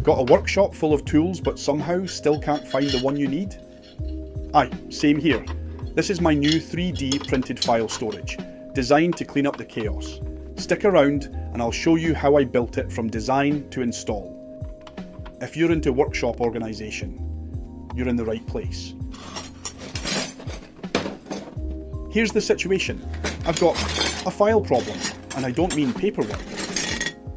Got a workshop full of tools but somehow still can't find the one you need? Aye, same here. This is my new 3D printed file storage, designed to clean up the chaos. Stick around and I'll show you how I built it from design to install. If you're into workshop organisation, you're in the right place. Here's the situation. I've got a file problem, and I don't mean paperwork.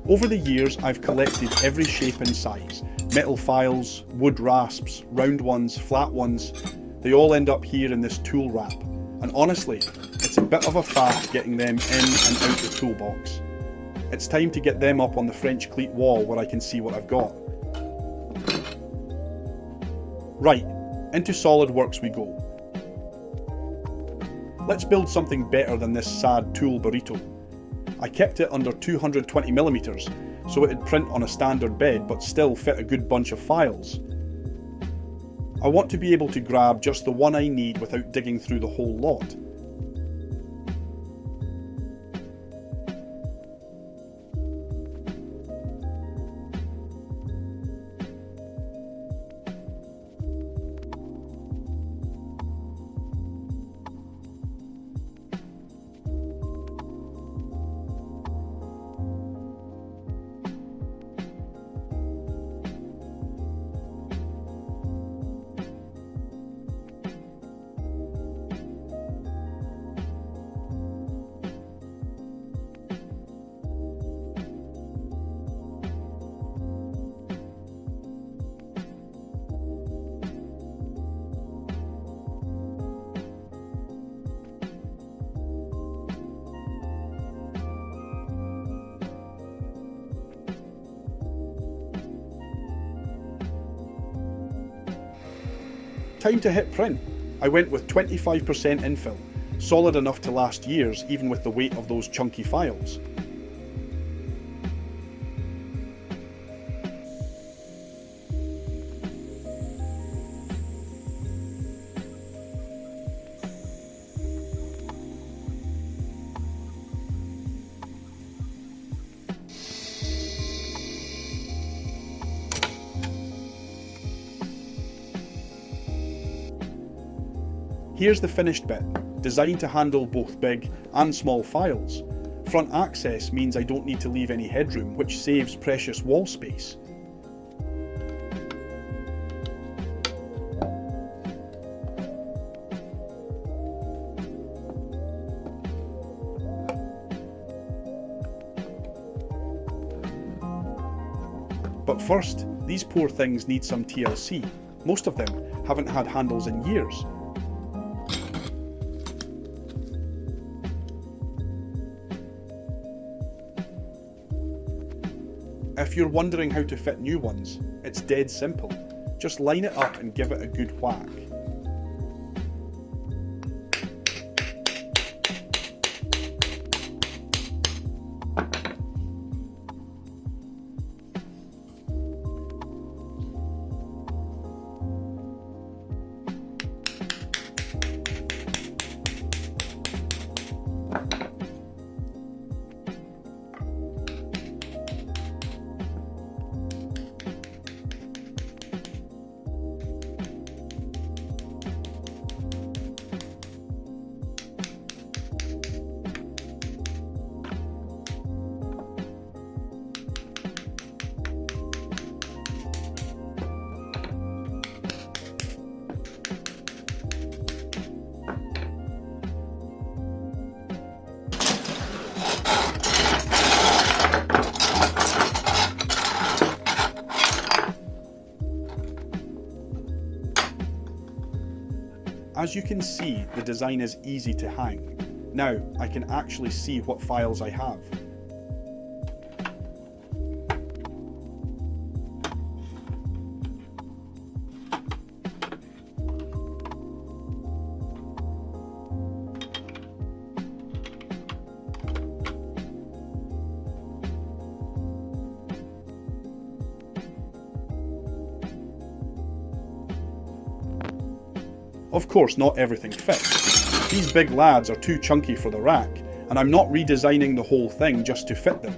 Over the years, I've collected every shape and size. Metal files, wood rasps, round ones, flat ones. They all end up here in this tool wrap. And honestly, it's a bit of a faff getting them in and out the toolbox. It's time to get them up on the French Cleat wall where I can see what I've got. Right, into SolidWorks we go. Let's build something better than this sad tool burrito. I kept it under 220mm, so it'd print on a standard bed but still fit a good bunch of files. I want to be able to grab just the one I need without digging through the whole lot. Time to hit print. I went with 25% infill, solid enough to last years even with the weight of those chunky files. Here's the finished bit, designed to handle both big and small files. Front access means I don't need to leave any headroom, which saves precious wall space. But first, these poor things need some TLC. Most of them haven't had handles in years. If you're wondering how to fit new ones, it's dead simple. Just line it up and give it a good whack. As you can see, the design is easy to hang. Now I can actually see what files I have. Of course, not everything fits. These big lads are too chunky for the rack, and I'm not redesigning the whole thing just to fit them.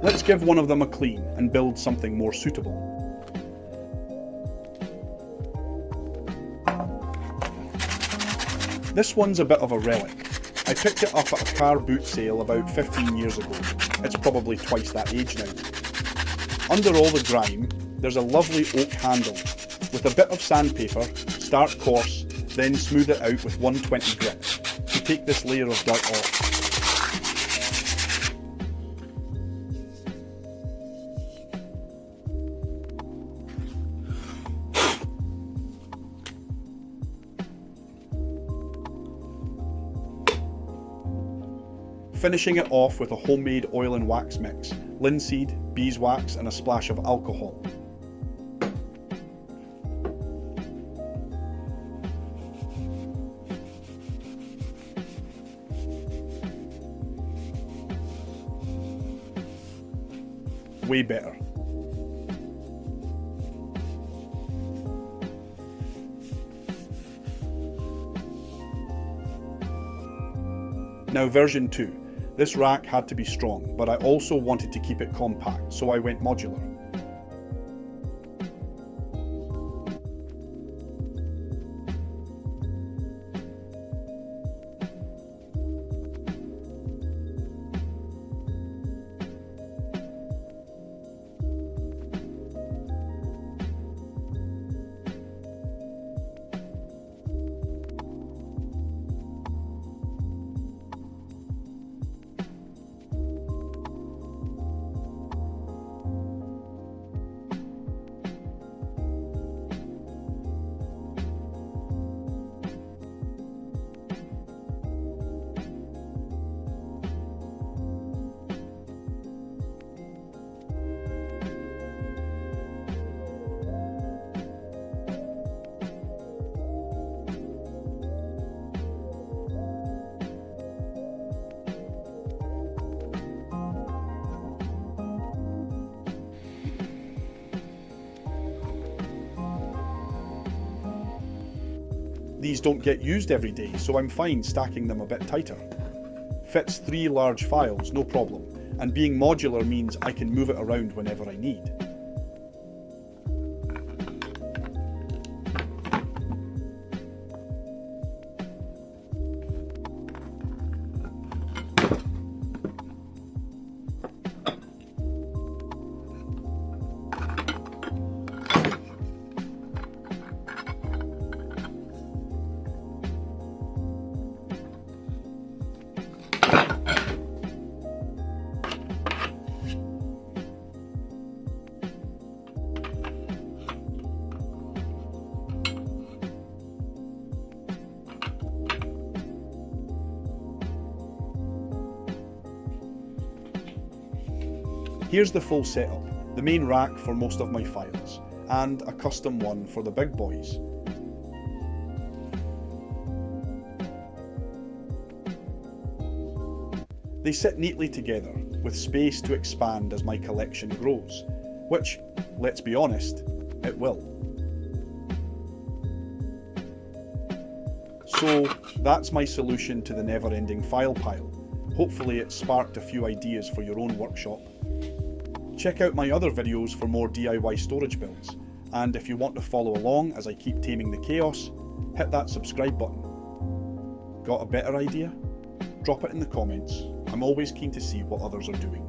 Let's give one of them a clean and build something more suitable. This one's a bit of a relic. I picked it up at a car boot sale about 15 years ago. It's probably twice that age now. Under all the grime, there's a lovely oak handle. With a bit of sandpaper, start coarse, then smooth it out with 120 grit to take this layer of dirt off. Finishing it off with a homemade oil and wax mix, linseed, beeswax and a splash of alcohol. Way better. Now version 2. This rack had to be strong, but I also wanted to keep it compact, so I went modular. These don't get used every day, so I'm fine stacking them a bit tighter. Fits 3 large files, no problem, and being modular means I can move it around whenever I need. Here's the full setup, the main rack for most of my files, and a custom one for the big boys. They sit neatly together, with space to expand as my collection grows, which, let's be honest, it will. So that's my solution to the never-ending file pile. Hopefully it sparked a few ideas for your own workshop. Check out my other videos for more DIY storage builds, and if you want to follow along as I keep taming the chaos, hit that subscribe button. Got a better idea? Drop it in the comments. I'm always keen to see what others are doing.